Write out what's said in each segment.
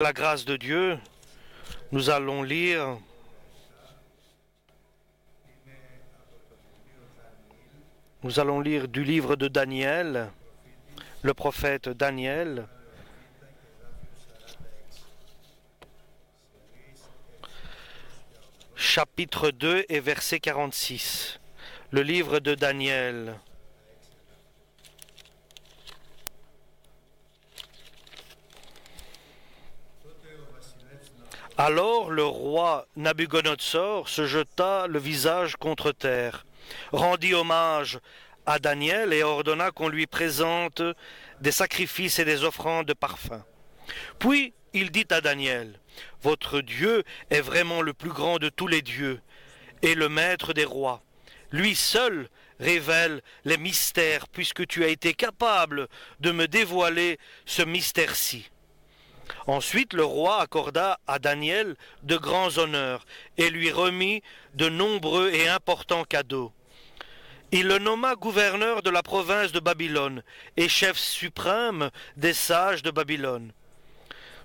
La grâce de Dieu, nous allons lire du livre de Daniel, le prophète Daniel, chapitre 2 et verset 46. Le livre de Daniel. Alors le roi Nabuchodonosor se jeta le visage contre terre, rendit hommage à Daniel et ordonna qu'on lui présente des sacrifices et des offrandes de parfum. Puis il dit à Daniel, « Votre Dieu est vraiment le plus grand de tous les dieux et le maître des rois. Lui seul révèle les mystères puisque tu as été capable de me dévoiler ce mystère-ci. » Ensuite, le roi accorda à Daniel de grands honneurs et lui remit de nombreux et importants cadeaux. Il le nomma gouverneur de la province de Babylone et chef suprême des sages de Babylone.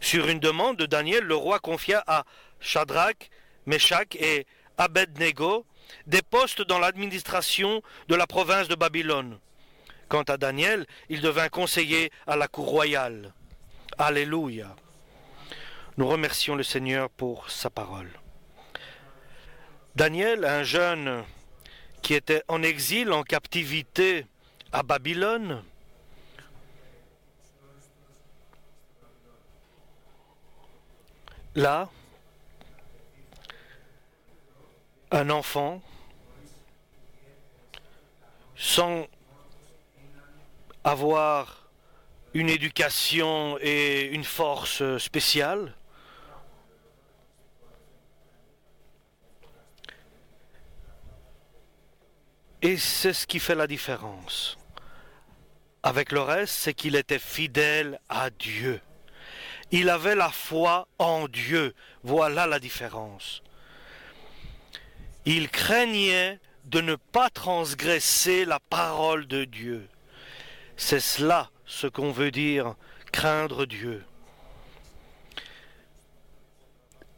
Sur une demande de Daniel, le roi confia à Shadrach, Meshach et Abednego des postes dans l'administration de la province de Babylone. Quant à Daniel, il devint conseiller à la cour royale. Alléluia. Nous remercions le Seigneur pour sa parole. Daniel, un jeune qui était en exil, en captivité à Babylone, là, un enfant, sans avoir une éducation et une force spéciale, et c'est ce qui fait la différence. Avec le reste, c'est qu'il était fidèle à Dieu. Il avait la foi en Dieu. Voilà la différence. Il craignait de ne pas transgresser la parole de Dieu. C'est cela ce qu'on veut dire craindre Dieu.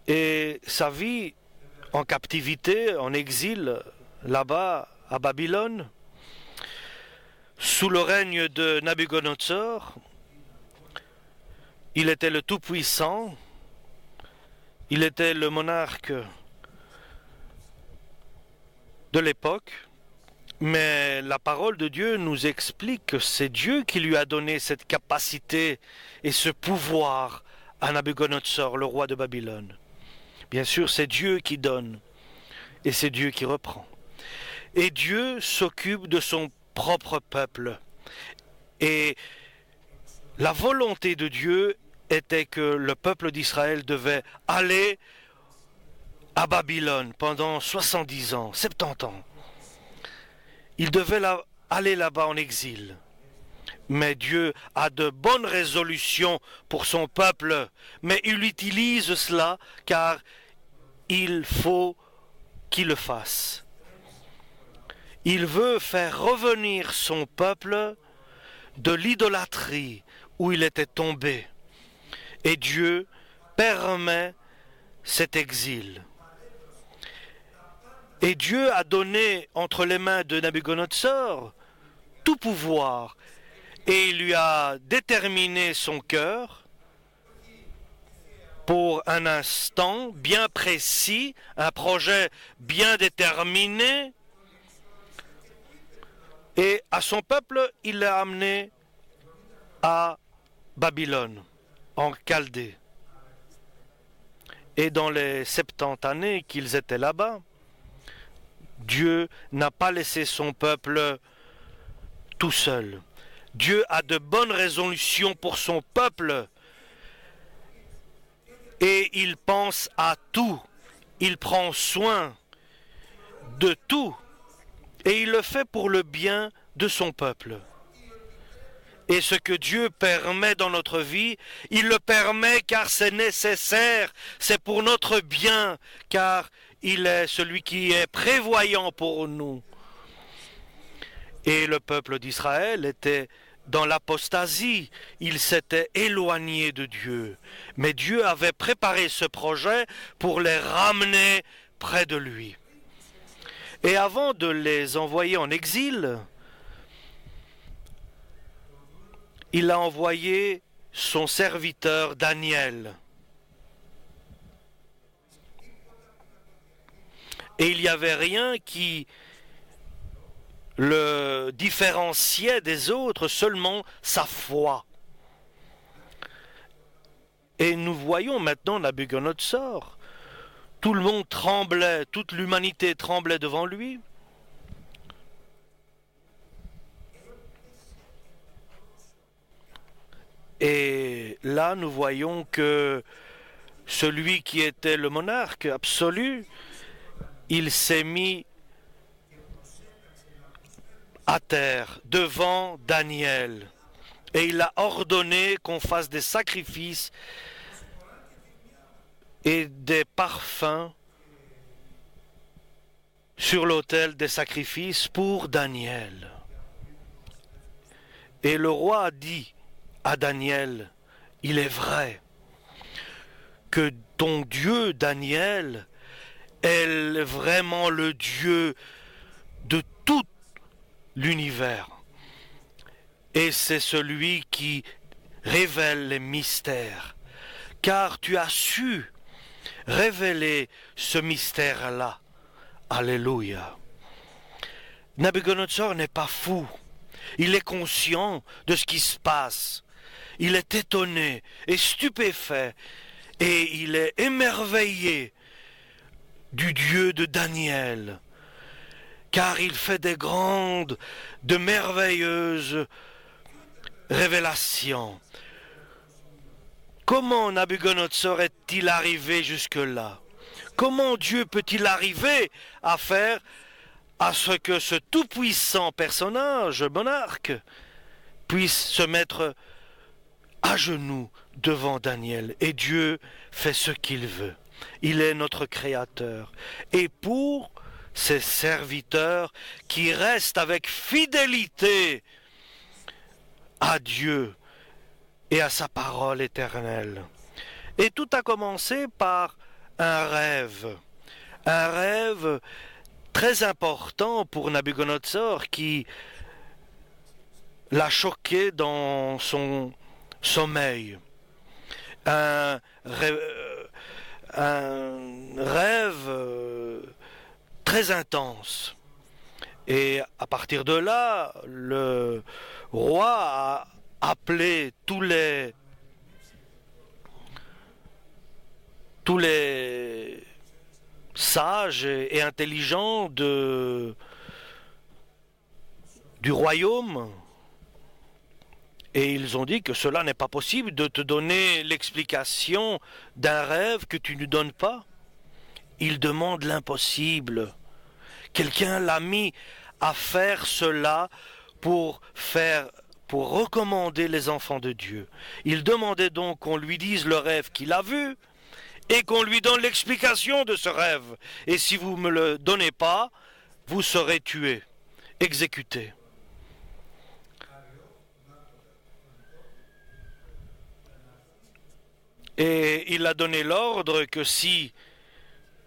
Et sa vie en captivité, en exil, là-bas à Babylone, sous le règne de Nabuchodonosor, il était le Tout-Puissant, il était le monarque de l'époque, mais la parole de Dieu nous explique que c'est Dieu qui lui a donné cette capacité et ce pouvoir à Nabuchodonosor, le roi de Babylone. Bien sûr, c'est Dieu qui donne et c'est Dieu qui reprend. Et Dieu s'occupe de son propre peuple. Et la volonté de Dieu était que le peuple d'Israël devait aller à Babylone pendant 70 ans, 70 ans. Il devait aller là-bas en exil. Mais Dieu a de bonnes résolutions pour son peuple, mais il utilise cela car il faut qu'il le fasse. Il veut faire revenir son peuple de l'idolâtrie où il était tombé. Et Dieu permet cet exil. Et Dieu a donné entre les mains de Nabuchodonosor tout pouvoir. Et il lui a déterminé son cœur pour un instant bien précis, un projet bien déterminé. Et à son peuple, il l'a amené à Babylone, en Chaldée. Et dans les 70 années qu'ils étaient là-bas, Dieu n'a pas laissé son peuple tout seul. Dieu a de bonnes résolutions pour son peuple et il pense à tout. Il prend soin de tout. Et il le fait pour le bien de son peuple. Et ce que Dieu permet dans notre vie, il le permet car c'est nécessaire, c'est pour notre bien, car il est celui qui est prévoyant pour nous. Et le peuple d'Israël était dans l'apostasie, il s'était éloigné de Dieu. Mais Dieu avait préparé ce projet pour les ramener près de lui. Et avant de les envoyer en exil, il a envoyé son serviteur Daniel. Et il n'y avait rien qui le différenciait des autres, seulement sa foi. Et nous voyons maintenant Nabuchodonosor. Tout le monde tremblait, toute l'humanité tremblait devant lui. Et là, nous voyons que celui qui était le monarque absolu, il s'est mis à terre devant Daniel. Et il a ordonné qu'on fasse des sacrifices et des parfums sur l'autel des sacrifices pour Daniel. Et le roi a dit à Daniel, il est vrai que ton Dieu, Daniel, est vraiment le Dieu de tout l'univers. Et c'est celui qui révèle les mystères. Car tu as su révéler ce mystère-là. Alléluia. Nabuchodonosor n'est pas fou. Il est conscient de ce qui se passe. Il est étonné et stupéfait. Et il est émerveillé du Dieu de Daniel. Car il fait des grandes, de merveilleuses révélations. Comment Nabuchodonosor est-il arrivé jusque-là? Comment Dieu peut-il arriver à faire à ce que ce tout-puissant personnage, monarque, puisse se mettre à genoux devant Daniel? Et Dieu fait ce qu'il veut. Il est notre Créateur. Et pour ses serviteurs qui restent avec fidélité à Dieu et à sa parole éternelle. Et tout a commencé par un rêve très important pour Nabuchodonosor qui l'a choqué dans son sommeil. Un rêve très intense. Et à partir de là, le roi a appelé tous les sages et intelligents du royaume. Et ils ont dit que cela n'est pas possible de te donner l'explication d'un rêve que tu ne donnes pas. Ils demandent l'impossible. Quelqu'un l'a mis à faire cela pour recommander les enfants de Dieu. Il demandait donc qu'on lui dise le rêve qu'il a vu et qu'on lui donne l'explication de ce rêve. Et si vous ne me le donnez pas, vous serez tué, exécuté. Et il a donné l'ordre que si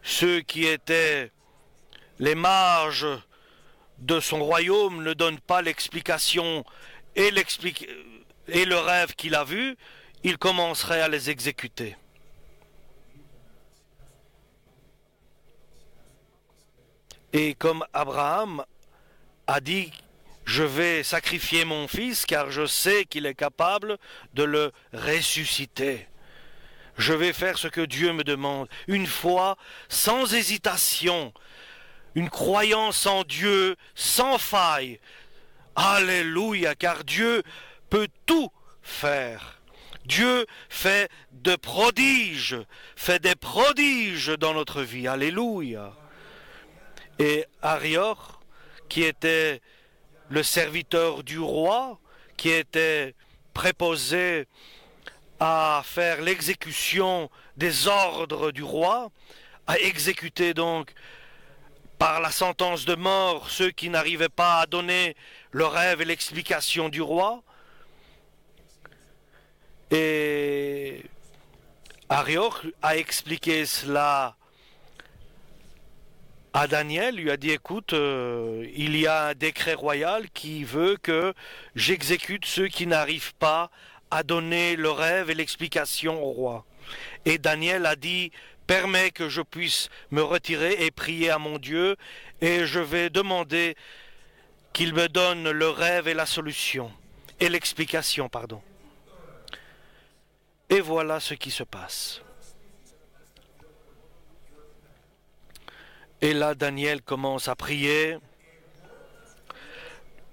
ceux qui étaient les mages de son royaume ne donnent pas l'explication et le rêve qu'il a vu, il commencerait à les exécuter. Et comme Abraham a dit, je vais sacrifier mon fils car je sais qu'il est capable de le ressusciter. Je vais faire ce que Dieu me demande, une foi sans hésitation, une croyance en Dieu sans faille. Alléluia, car Dieu peut tout faire. Dieu fait des prodiges dans notre vie. Alléluia. Et Arior, qui était le serviteur du roi, qui était préposé à faire l'exécution des ordres du roi, à exécuter donc par la sentence de mort ceux qui n'arrivaient pas à donner le rêve et l'explication du roi, Et Arioch a expliqué cela à Daniel, lui a dit, écoute, il y a un décret royal qui veut que j'exécute ceux qui n'arrivent pas à donner le rêve et l'explication au roi. Et Daniel a dit, permets que je puisse me retirer et prier à mon Dieu, et je vais demander qu'il me donne le rêve et la solution, et l'explication, pardon. Et voilà ce qui se passe. Et là, Daniel commence à prier.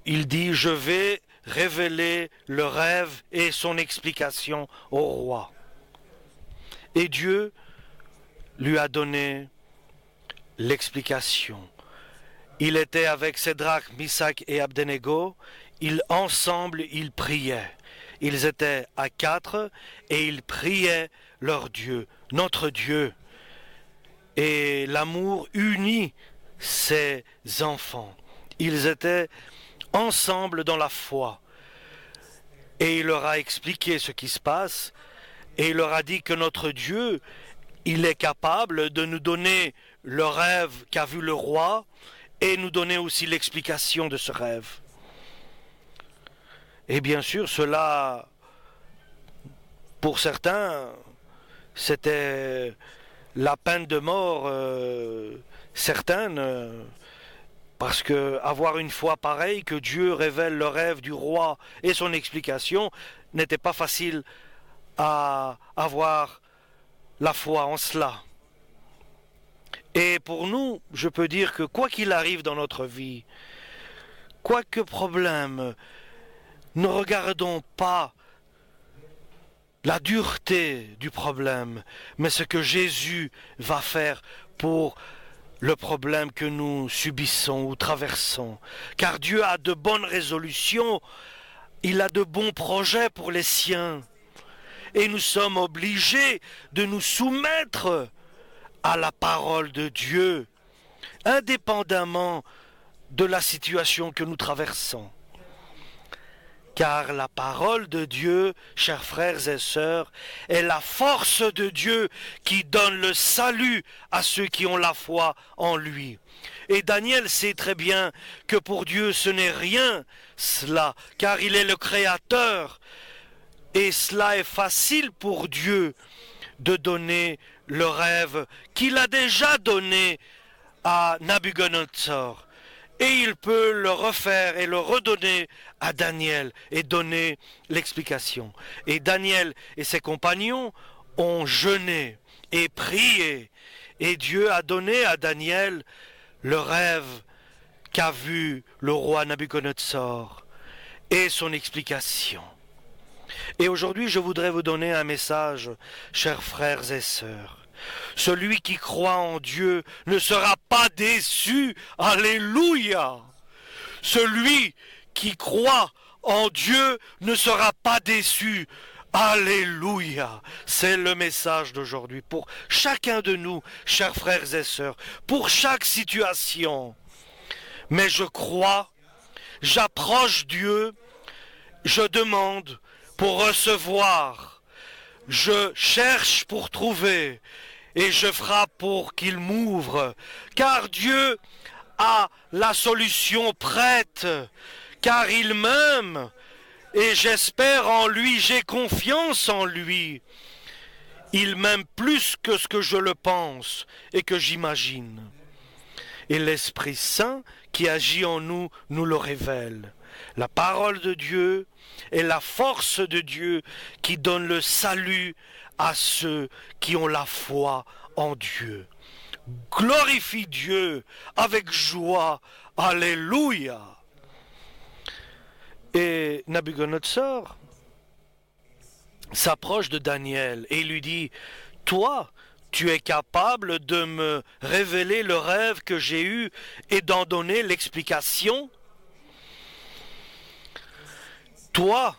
Il dit, je vais révéler le rêve et son explication au roi. Et Dieu lui a donné l'explication. Il était avec Sédrac, Misac et Abdenego. Ensemble, ils priaient. Ils étaient à 4 et ils priaient leur Dieu, notre Dieu. Et l'amour unit ses enfants. Ils étaient ensemble dans la foi. Et il leur a expliqué ce qui se passe. Et il leur a dit que notre Dieu, il est capable de nous donner le rêve qu'a vu le roi et nous donner aussi l'explication de ce rêve. Et bien sûr, cela, pour certains, c'était la peine de mort certaine, parce que avoir une foi pareille, que Dieu révèle le rêve du roi et son explication, n'était pas facile à avoir la foi en cela. Et pour nous, je peux dire que quoi qu'il arrive dans notre vie, quoi que problème, ne regardons pas la dureté du problème, mais ce que Jésus va faire pour le problème que nous subissons ou traversons. Car Dieu a de bonnes résolutions, il a de bons projets pour les siens. Et nous sommes obligés de nous soumettre à la parole de Dieu, indépendamment de la situation que nous traversons. Car la parole de Dieu, chers frères et sœurs, est la force de Dieu qui donne le salut à ceux qui ont la foi en lui. Et Daniel sait très bien que pour Dieu ce n'est rien cela, car il est le Créateur. Et cela est facile pour Dieu de donner le rêve qu'il a déjà donné à Nabuchodonosor. Et il peut le refaire et le redonner à Daniel et donner l'explication. Et Daniel et ses compagnons ont jeûné et prié. Et Dieu a donné à Daniel le rêve qu'a vu le roi Nabuchodonosor et son explication. Et aujourd'hui, je voudrais vous donner un message, chers frères et sœurs. Celui qui croit en Dieu ne sera pas déçu. Alléluia. Celui qui croit en Dieu ne sera pas déçu. Alléluia. C'est le message d'aujourd'hui pour chacun de nous, chers frères et sœurs, pour chaque situation. Mais je crois, j'approche Dieu, je demande pour recevoir, je cherche pour trouver, et je frappe pour qu'il m'ouvre, car Dieu a la solution prête, car il m'aime, et j'espère en lui, j'ai confiance en lui. Il m'aime plus que ce que je le pense et que j'imagine. Et l'Esprit Saint qui agit en nous, nous le révèle. La parole de Dieu est la force de Dieu qui donne le salut à ceux qui ont la foi en Dieu. Glorifie Dieu avec joie. Alléluia. Et Nabuchodonosor s'approche de Daniel et lui dit, toi, tu es capable de me révéler le rêve que j'ai eu et d'en donner l'explication? Toi,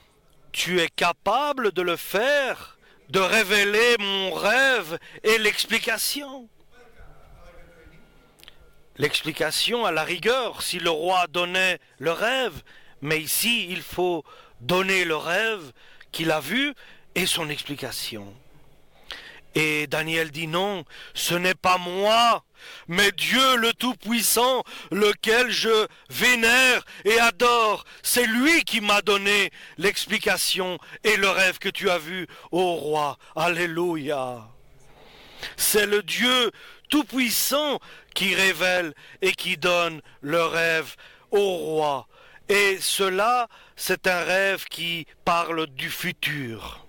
tu es capable de le faire, de révéler mon rêve et l'explication? L'explication à la rigueur, si le roi donnait le rêve, mais ici il faut donner le rêve qu'il a vu et son explication. Et Daniel dit non, ce n'est pas moi, mais Dieu le Tout-Puissant, lequel je vénère et adore. C'est lui qui m'a donné l'explication et le rêve que tu as vu, ô roi. Alléluia. C'est le Dieu Tout-Puissant qui révèle et qui donne le rêve au roi. Et cela, c'est un rêve qui parle du futur.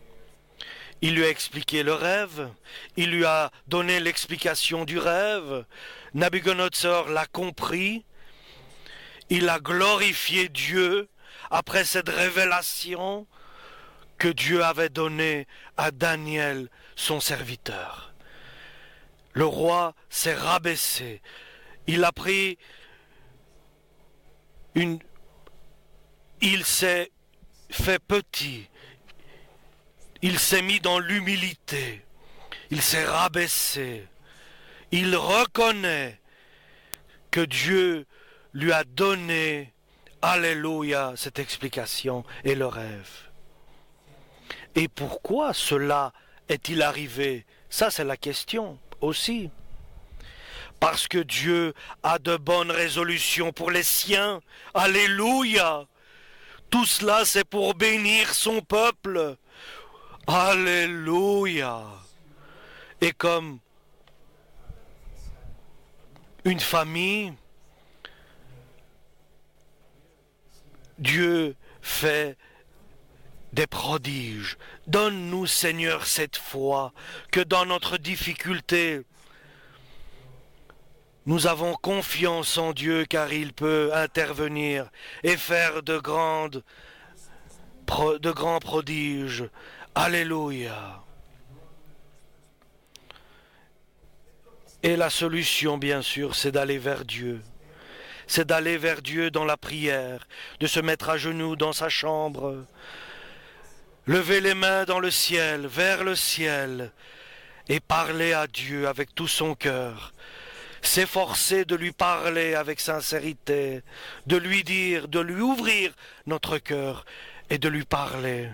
Il lui a expliqué le rêve, il lui a donné l'explication du rêve, Nabuchodonosor l'a compris, il a glorifié Dieu après cette révélation que Dieu avait donnée à Daniel, son serviteur. Le roi s'est rabaissé, il a pris il s'est fait petit, il s'est mis dans l'humilité, il s'est rabaissé, il reconnaît que Dieu lui a donné, alléluia, cette explication et le rêve. Et pourquoi cela est-il arrivé? Ça, c'est la question aussi. Parce que Dieu a de bonnes résolutions pour les siens, alléluia. Tout cela, c'est pour bénir son peuple. Alléluia. Et comme une famille, Dieu fait des prodiges. Donne-nous, Seigneur, cette foi que dans notre difficulté, nous avons confiance en Dieu car il peut intervenir et faire de grands prodiges. Alléluia. Et la solution, bien sûr, c'est d'aller vers Dieu. C'est d'aller vers Dieu dans la prière, de se mettre à genoux dans sa chambre, lever les mains dans le ciel, vers le ciel, et parler à Dieu avec tout son cœur. S'efforcer de lui parler avec sincérité, de lui dire, de lui ouvrir notre cœur et de lui parler.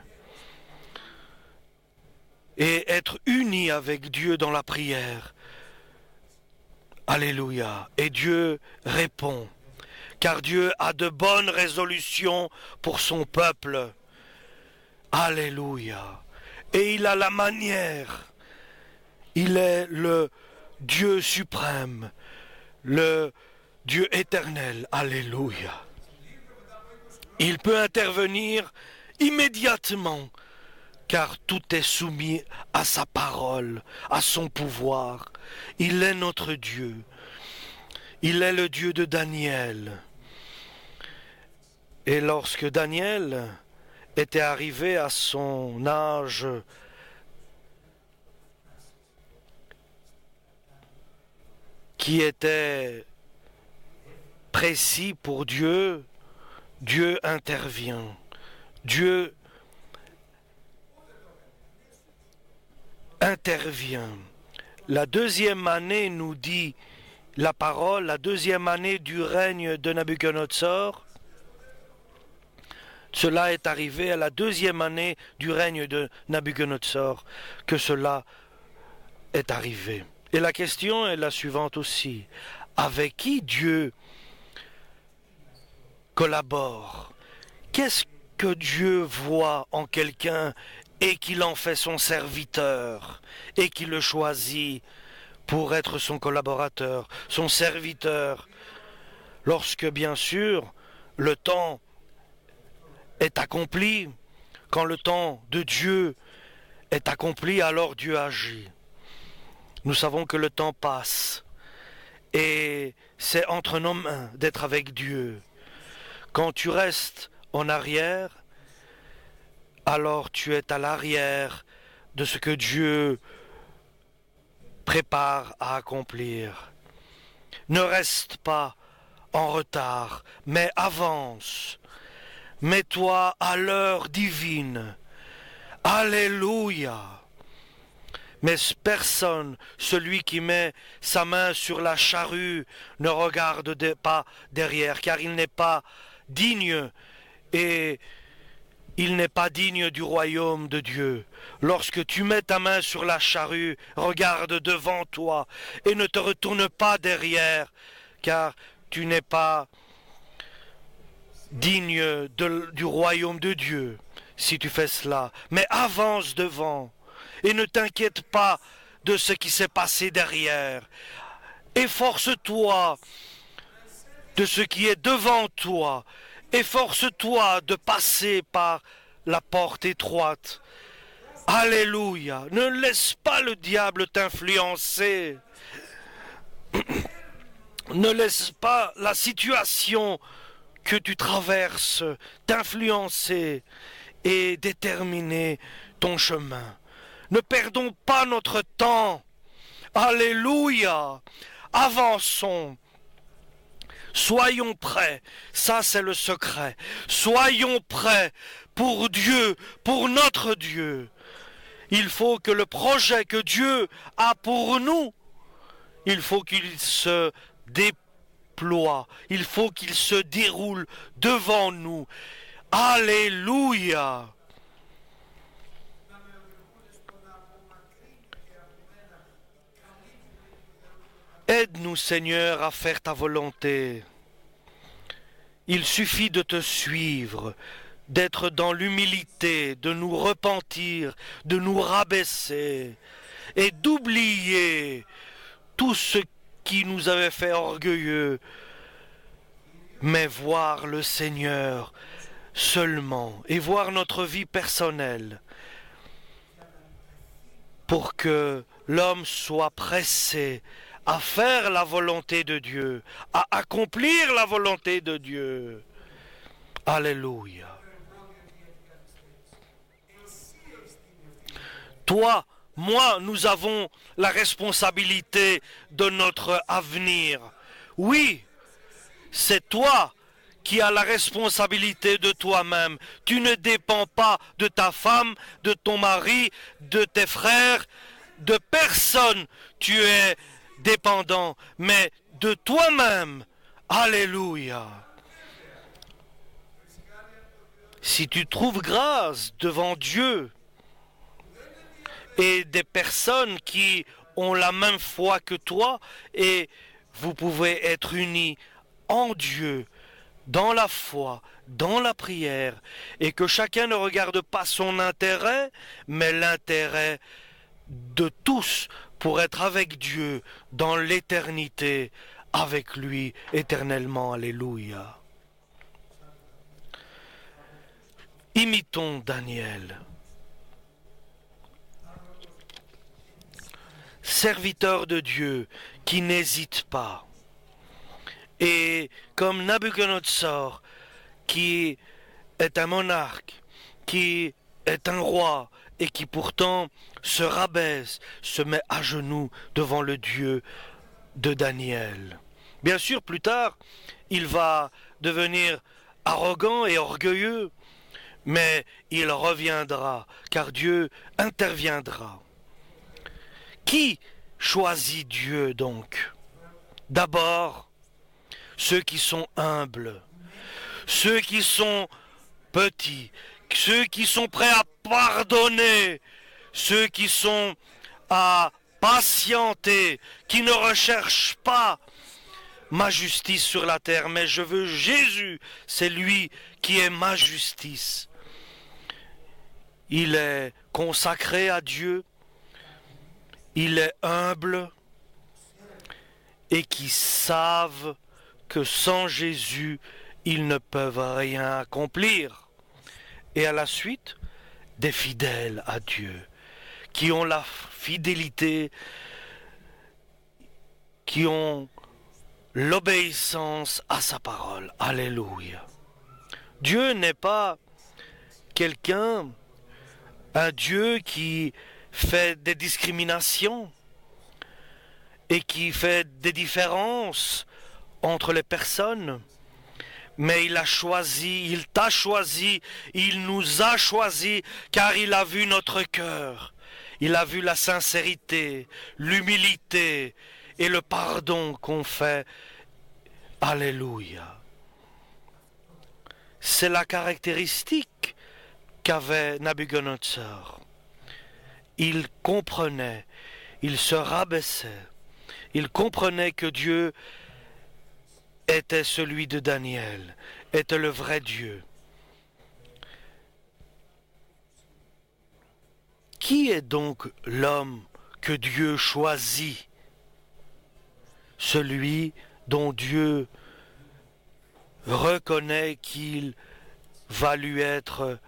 Et être unis avec Dieu dans la prière. Alléluia. Et Dieu répond, car Dieu a de bonnes résolutions pour son peuple. Alléluia. Et il a la manière. Il est le Dieu suprême, le Dieu éternel. Alléluia. Il peut intervenir immédiatement, car tout est soumis à sa parole, à son pouvoir. Il est notre Dieu. Il est le Dieu de Daniel. Et lorsque Daniel était arrivé à son âge qui était précis pour Dieu, Dieu intervient. Dieu intervient. La deuxième année, nous dit la parole, la deuxième année du règne de Nabuchodonosor, cela est arrivé à la deuxième année du règne de Nabuchodonosor que cela est arrivé. Et la question est la suivante aussi. Avec qui Dieu collabore? Qu'est-ce que Dieu voit en quelqu'un et qu'il en fait son serviteur et qu'il le choisit pour être son collaborateur, son serviteur, lorsque bien sûr le temps est accompli, quand le temps de Dieu est accompli, alors Dieu agit. Nous savons que le temps passe et c'est entre nos mains d'être avec Dieu. Quand tu restes en arrière, alors tu es à l'arrière de ce que Dieu prépare à accomplir. Ne reste pas en retard, mais avance. Mets-toi à l'heure divine. Alléluia. Mais personne, celui qui met sa main sur la charrue, ne regarde pas derrière, car il n'est pas digne et il n'est pas digne du royaume de Dieu. Lorsque tu mets ta main sur la charrue, regarde devant toi et ne te retourne pas derrière, car tu n'es pas digne du royaume de Dieu si tu fais cela. Mais avance devant et ne t'inquiète pas de ce qui s'est passé derrière. Efforce-toi de ce qui est devant toi. Efforce-toi de passer par la porte étroite. Alléluia. Ne laisse pas le diable t'influencer. Ne laisse pas la situation que tu traverses t'influencer et déterminer ton chemin. Ne perdons pas notre temps. Alléluia. Avançons. Soyons prêts, ça c'est le secret. Soyons prêts pour Dieu, pour notre Dieu. Il faut que le projet que Dieu a pour nous, il faut qu'il se déploie, il faut qu'il se déroule devant nous. Alléluia. Aide-nous, Seigneur, à faire ta volonté. Il suffit de te suivre, d'être dans l'humilité, de nous repentir, de nous rabaisser et d'oublier tout ce qui nous avait fait orgueilleux, mais voir le Seigneur seulement et voir notre vie personnelle pour que l'homme soit pressé à faire la volonté de Dieu, à accomplir la volonté de Dieu. Alléluia. Toi, moi, nous avons la responsabilité de notre avenir. Oui, c'est toi qui as la responsabilité de toi-même. Tu ne dépends pas de ta femme, de ton mari, de tes frères, de personne. Tu es dépendant, mais de toi-même. Alléluia. Si tu trouves grâce devant Dieu et des personnes qui ont la même foi que toi, et vous pouvez être unis en Dieu, dans la foi, dans la prière, et que chacun ne regarde pas son intérêt, mais l'intérêt de tous pour être avec Dieu dans l'éternité, avec lui éternellement. Alléluia. Imitons Daniel. Serviteur de Dieu qui n'hésite pas. Et comme Nabuchodonosor, qui est un monarque, qui est un roi, et qui pourtant se rabaisse, se met à genoux devant le Dieu de Daniel. Bien sûr, plus tard, il va devenir arrogant et orgueilleux, mais il reviendra, car Dieu interviendra. Qui choisit Dieu donc? D'abord, ceux qui sont humbles, ceux qui sont petits, ceux qui sont prêts à pardonner, ceux qui sont à patienter, qui ne recherchent pas ma justice sur la terre, mais je veux Jésus, c'est lui qui est ma justice. Il est consacré à Dieu, il est humble et qui savent que sans Jésus, ils ne peuvent rien accomplir. Et à la suite, des fidèles à Dieu, qui ont la fidélité, qui ont l'obéissance à sa parole. Alléluia. Dieu n'est pas quelqu'un, un Dieu qui fait des discriminations et qui fait des différences entre les personnes. Mais il a choisi, il t'a choisi, il nous a choisis, car il a vu notre cœur. Il a vu la sincérité, l'humilité et le pardon qu'on fait. Alléluia. C'est la caractéristique qu'avait Nabuchodonosor. Il comprenait, il se rabaissait, il comprenait que Dieu était celui de Daniel, était le vrai Dieu. Qui est donc l'homme que Dieu choisit? Celui dont Dieu reconnaît qu'il va lui être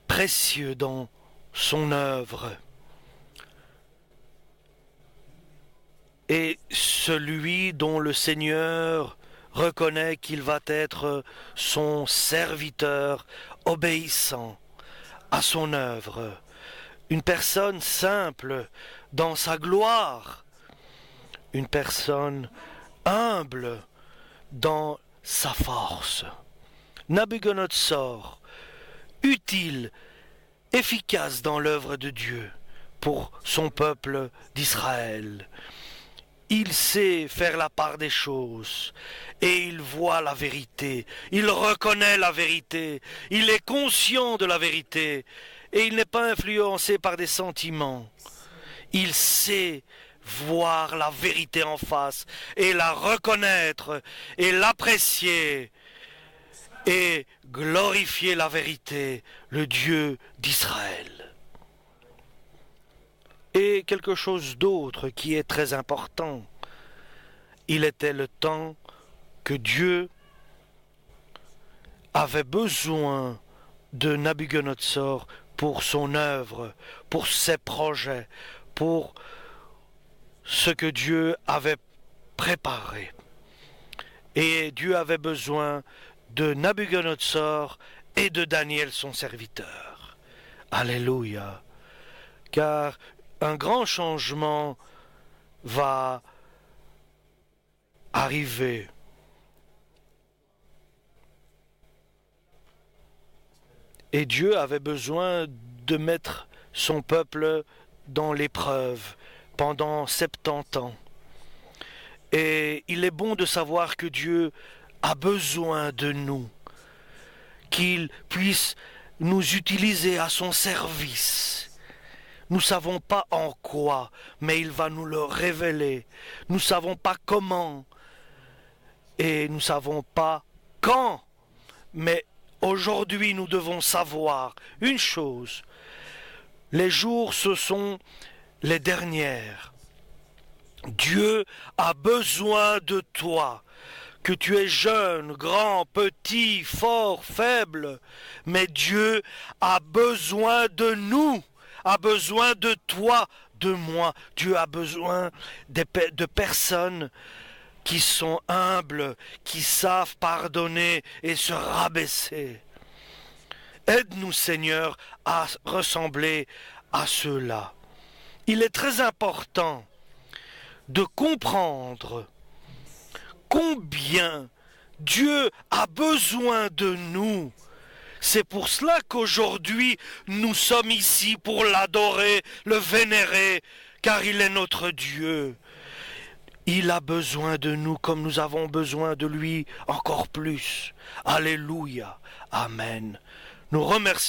précieux dans son œuvre. Et celui dont le Seigneur reconnaît qu'il va être son serviteur obéissant à son œuvre. Une personne simple dans sa gloire, une personne humble dans sa force. Nabuchodonosor, utile, efficace dans l'œuvre de Dieu pour son peuple d'Israël. Il sait faire la part des choses et il voit la vérité, il reconnaît la vérité, il est conscient de la vérité et il n'est pas influencé par des sentiments. Il sait voir la vérité en face et la reconnaître et l'apprécier et glorifier la vérité, le Dieu d'Israël. Et quelque chose d'autre qui est très important, il était le temps que Dieu avait besoin de Nabuchodonosor pour son œuvre, pour ses projets, pour ce que Dieu avait préparé. Et Dieu avait besoin de Nabuchodonosor et de Daniel son serviteur. Alléluia. Car un grand changement va arriver. Et Dieu avait besoin de mettre son peuple dans l'épreuve pendant 70 ans. Et il est bon de savoir que Dieu a besoin de nous, qu'il puisse nous utiliser à son service. Nous ne savons pas en quoi, mais il va nous le révéler. Nous ne savons pas comment et nous ne savons pas quand, mais aujourd'hui nous devons savoir une chose. Les jours, ce sont les dernières. Dieu a besoin de toi. Que tu es jeune, grand, petit, fort, faible, mais Dieu a besoin de nous, a besoin de toi, de moi. Dieu a besoin de personnes qui sont humbles, qui savent pardonner et se rabaisser. Aide-nous, Seigneur, à ressembler à ceux-là. Il est très important de comprendre combien Dieu a besoin de nous. C'est pour cela qu'aujourd'hui nous sommes ici pour l'adorer, le vénérer, car il est notre Dieu. Il a besoin de nous comme nous avons besoin de lui encore plus. Alléluia. Amen. Nous remercions.